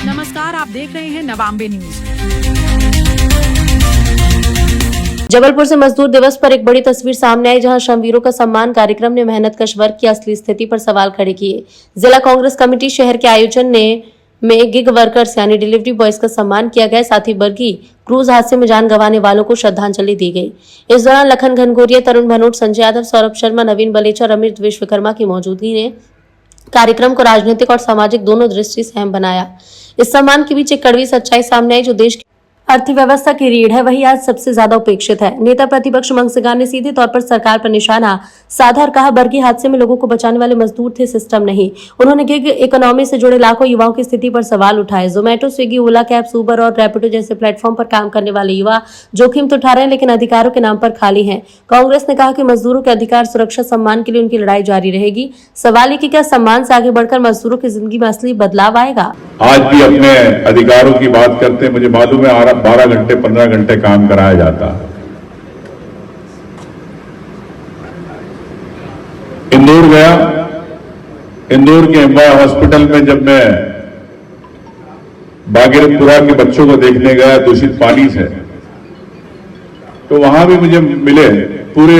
नमस्कार, आप देख रहे हैं नवांबे न्यूज। जबलपुर से मजदूर दिवस पर एक बड़ी तस्वीर सामने आई, जहां श्रमवीरों का सम्मान कार्यक्रम ने मेहनतकश वर्ग की असली स्थिति पर सवाल खड़े किए। जिला कांग्रेस कमेटी शहर के आयोजन में गिग वर्कर्स यानी डिलीवरी बॉयज का सम्मान किया गया। साथ ही बरगी क्रूज हादसे में जान गंवाने वालों को श्रद्धांजलि दी गई। इस दौरान लखन घनघोरिया, तरुण भनोट, संजय यादव, सौरभ शर्मा, नवीन बलेचा और अमित विश्वकर्मा की मौजूदगी ने कार्यक्रम को राजनीतिक और सामाजिक दोनों दृष्टि से अहम बनाया। इस सम्मान के बीच एक कड़वी सच्चाई सामने आई, जो देश की अर्थव्यवस्था की रीढ़ है, वही आज सबसे ज्यादा उपेक्षित है। नेता प्रतिपक्ष मंगसिगार ने सीधे तौर पर सरकार पर निशाना साधा और कहा, बरगी हादसे में लोगों को बचाने वाले मजदूर थे, सिस्टम नहीं। उन्होंने गिग इकोनॉमी से जुड़े लाखों युवाओं की स्थिति पर सवाल उठाए। जोमेटो, स्विगी, ओला कैब्स, उबर और रैपिडो जैसे प्लेटफॉर्म पर काम करने वाले युवा जोखिम तो उठा रहे हैं, लेकिन अधिकारों के नाम पर खाली हैं। कांग्रेस ने कहा कि मजदूरों के अधिकार, सुरक्षा, सम्मान के लिए उनकी लड़ाई जारी रहेगी। सवाल ये कि क्या सम्मान से आगे बढ़कर मजदूरों की जिंदगी में असली बदलाव आएगा। आज भी अपने अधिकारों की बात करते हैं। मुझे मालूम है 12 घंटे 15 घंटे काम कराया जाता है। इंदौर गया, इंदौर के एम्बाय हॉस्पिटल में जब मैं बागीरथपुरा के बच्चों को देखने गया दूषित पानी से, तो वहां भी मुझे मिले पूरे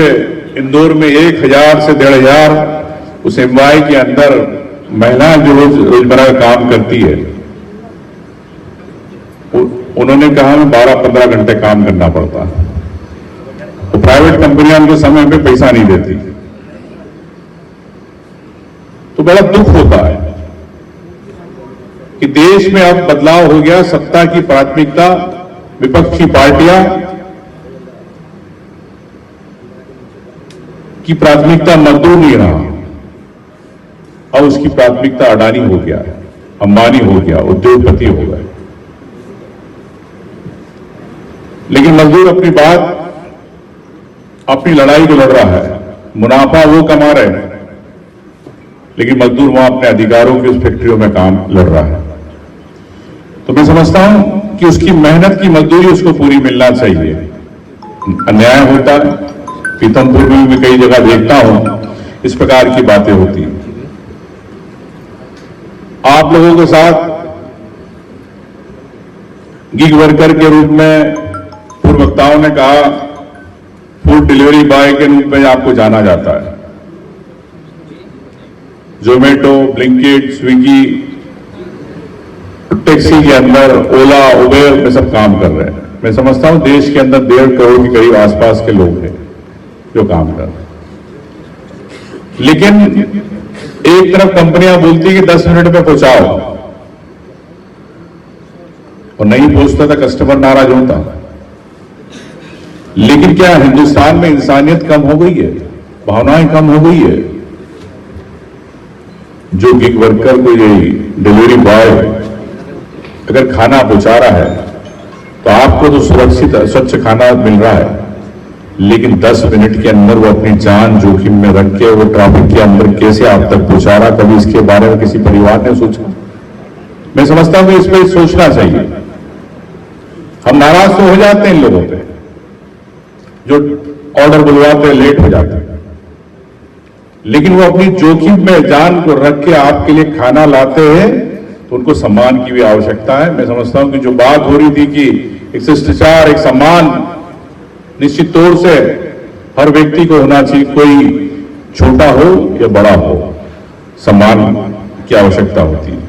इंदौर में 1000 से 1500 उस एम्बाय के अंदर महिलाएं जो रोजमर्रा काम करती है। उन्होंने कहा हमें 12-15 घंटे काम करना पड़ता है। तो प्राइवेट कंपनियां उनको समय पे पैसा नहीं देती, तो बड़ा दुख होता है कि देश में अब बदलाव हो गया। सत्ता की प्राथमिकता विपक्षी पार्टियां की प्राथमिकता मजदूर नहीं रहा, और उसकी प्राथमिकता अडानी हो गया, अंबानी हो गया, उद्योगपति हो गए। लेकिन मजदूर अपनी बात, अपनी लड़ाई को लड़ रहा है। मुनाफा वो कमा रहे हैं, लेकिन मजदूर वहां अपने अधिकारों की उस फैक्ट्रियों में काम लड़ रहा है। तो मैं समझता हूं कि उसकी मेहनत की मजदूरी उसको पूरी मिलना चाहिए। अन्याय होता है, पीतमपुर में भी कई जगह देखता हूं इस प्रकार की बातें होती हैं। आप लोगों के साथ गिग वर्कर के रूप में पूर्व वक्ताओं ने कहा, फूड डिलीवरी बॉय के रूप में आपको जाना जाता है। जोमेटो, ब्लिंकिट, स्विगी, टैक्सी के अंदर ओला, उबेर में सब काम कर रहे हैं। मैं समझता हूं देश के अंदर 1.5 करोड़ के करीब आसपास के लोग हैं जो काम कर रहे हैं। लेकिन एक तरफ कंपनियां बोलती कि 10 मिनट में पहुंचाओ, और नहीं पहुंचता था कस्टमर नाराज होता। लेकिन क्या हिंदुस्तान में इंसानियत कम हो गई है, भावनाएं कम हो गई है? जो गिग वर्कर को, ये डिलीवरी बॉय अगर खाना पहुंचा रहा है, तो आपको तो सुरक्षित स्वच्छ खाना मिल रहा है, लेकिन 10 मिनट के अंदर वो अपनी जान जोखिम में रख के वो ट्रैफिक के अंदर कैसे आप तक पहुंचा रहा, कभी इसके बारे में किसी परिवार ने सोचा? मैं समझता हूं इस पर सोचना चाहिए। हम नाराज तो हो जाते हैं इन लोगों पे जो ऑर्डर बुलवाते हैं, लेट हो जाते हैं, लेकिन वो अपनी जोखिम में जान को रख के आपके लिए खाना लाते हैं, तो उनको सम्मान की भी आवश्यकता है। मैं समझता हूं कि जो बात हो रही थी कि एक शिष्टाचार, एक सम्मान निश्चित तौर से हर व्यक्ति को होना चाहिए, कोई छोटा हो या बड़ा हो, सम्मान की आवश्यकता होती है।